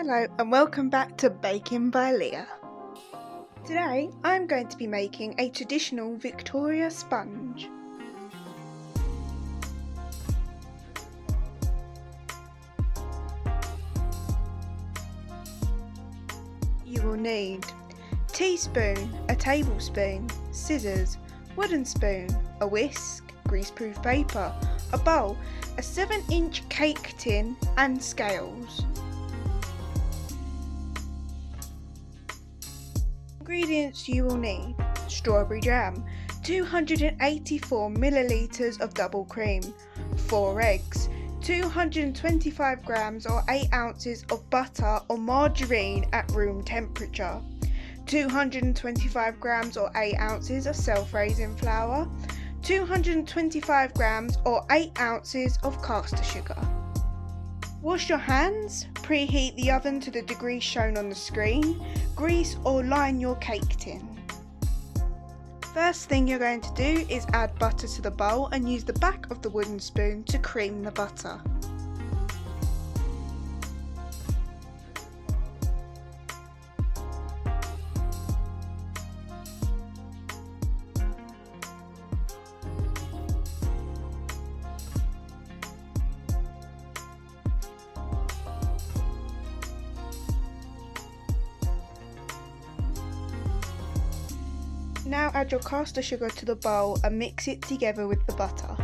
Hello and welcome back to Baking by Leah. Today I'm going to be making a traditional Victoria sponge. You will need a teaspoon, a tablespoon, scissors, wooden spoon, a whisk, greaseproof paper, a bowl, a 7-inch cake tin and scales. Ingredients you will need: strawberry jam, 284 millilitres of double cream, 4 eggs, 225 grams or 8 ounces of butter or margarine at room temperature, 225 grams or 8 ounces of self-raising flour, 225 grams or 8 ounces of caster sugar. Wash your hands, preheat the oven to the degree shown on the screen, grease or line your cake tin. First thing you're going to do is add butter to the bowl and use the back of the wooden spoon to cream the butter. Now add your caster sugar to the bowl and mix it together with the butter.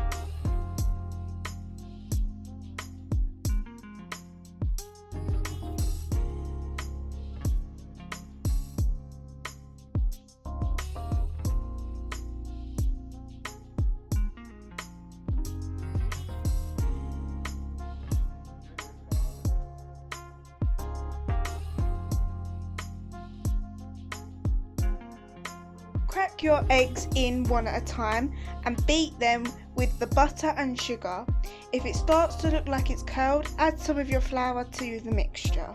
Crack your eggs in one at a time and beat them with the butter and sugar. If it starts to look like it's curled, add some of your flour to the mixture.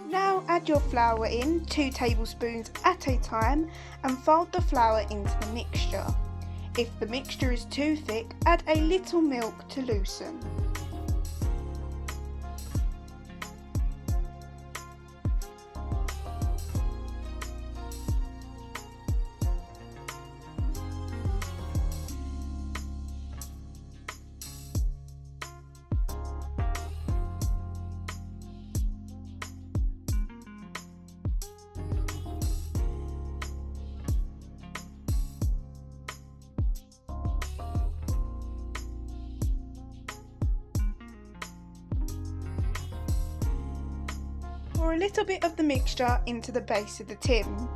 Now add your flour in 2 tablespoons at a time and fold the flour into the mixture. If the mixture is too thick, add a little milk to loosen. Pour a little bit of the mixture into the base of the tin,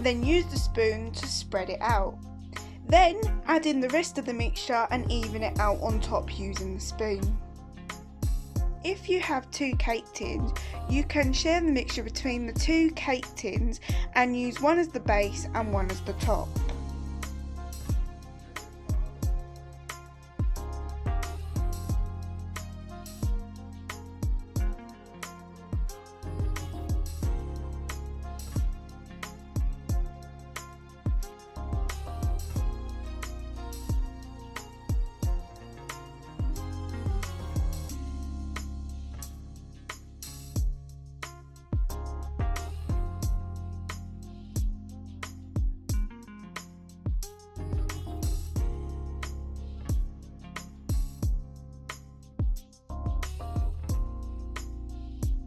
then use the spoon to spread it out. Then add in the rest of the mixture and even it out on top using the spoon. If you have 2 cake tins, you can share the mixture between the 2 cake tins and use one as the base and one as the top.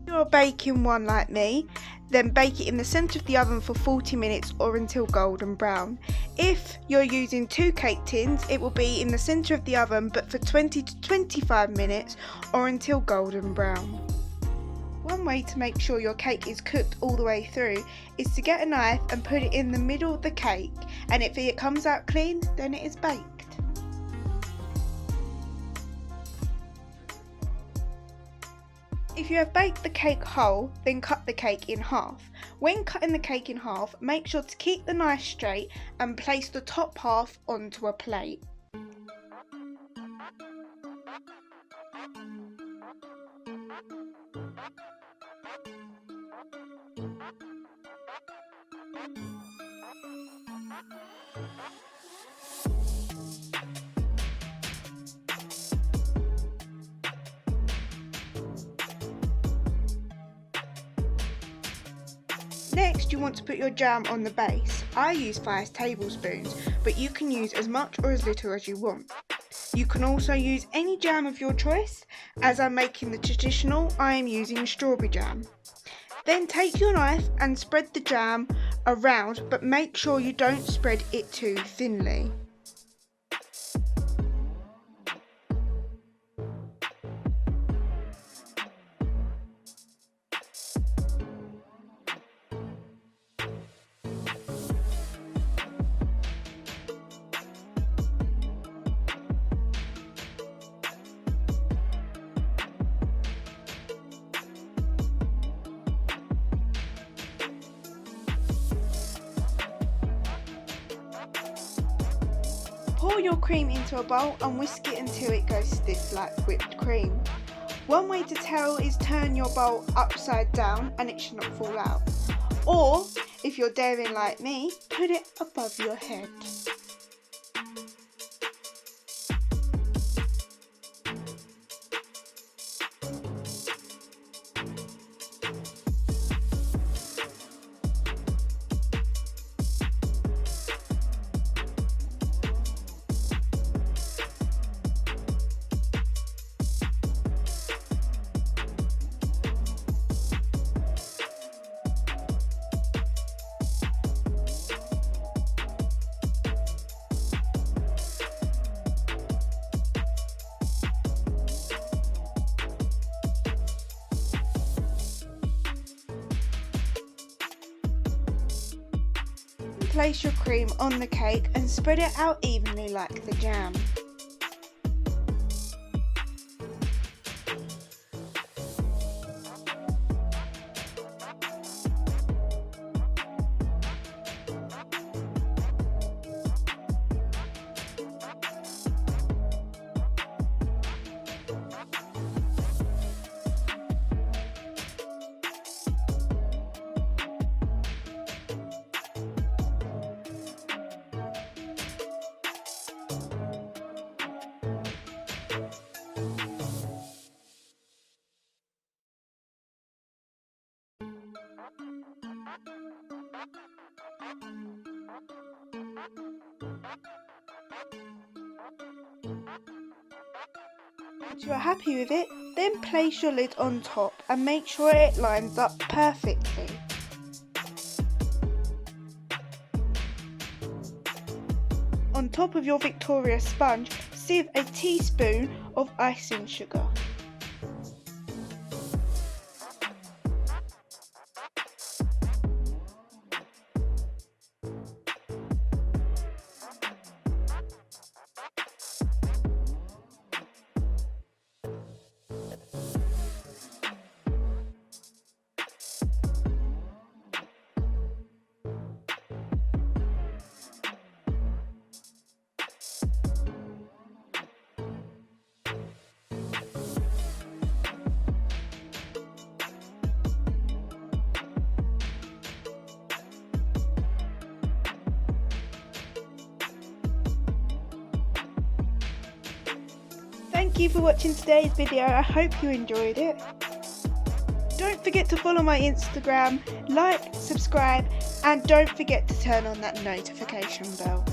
You're baking one like me, then bake it in the centre of the oven for 40 minutes or until golden brown. If you're using 2 cake tins, it will be in the centre of the oven but for 20 to 25 minutes or until golden brown. One way to make sure your cake is cooked all the way through is to get a knife and put it in the middle of the cake, and if it comes out clean, then it is baked. If you have baked the cake whole, then cut the cake in half. When cutting the cake in half, make sure to keep the knife straight and place the top half onto a plate. Next, you want to put your jam on the base. I use 5 tablespoons, but you can use as much or as little as you want. You can also use any jam of your choice. As I'm making the traditional, I am using strawberry jam. Then take your knife and spread the jam around, but make sure you don't spread it too thinly. Pour your cream into a bowl and whisk it until it goes stiff like whipped cream. One way to tell is turn your bowl upside down and it should not fall out. Or, if you're daring like me, put it above your head. Place your cream on the cake and spread it out evenly like the jam. Once you are happy with it, then place your lid on top and make sure it lines up perfectly. On top of your Victoria sponge, sieve a teaspoon of icing sugar. Thank you for watching today's video. I hope you enjoyed it. Don't forget to follow my Instagram, like, subscribe, and don't forget to turn on that notification bell.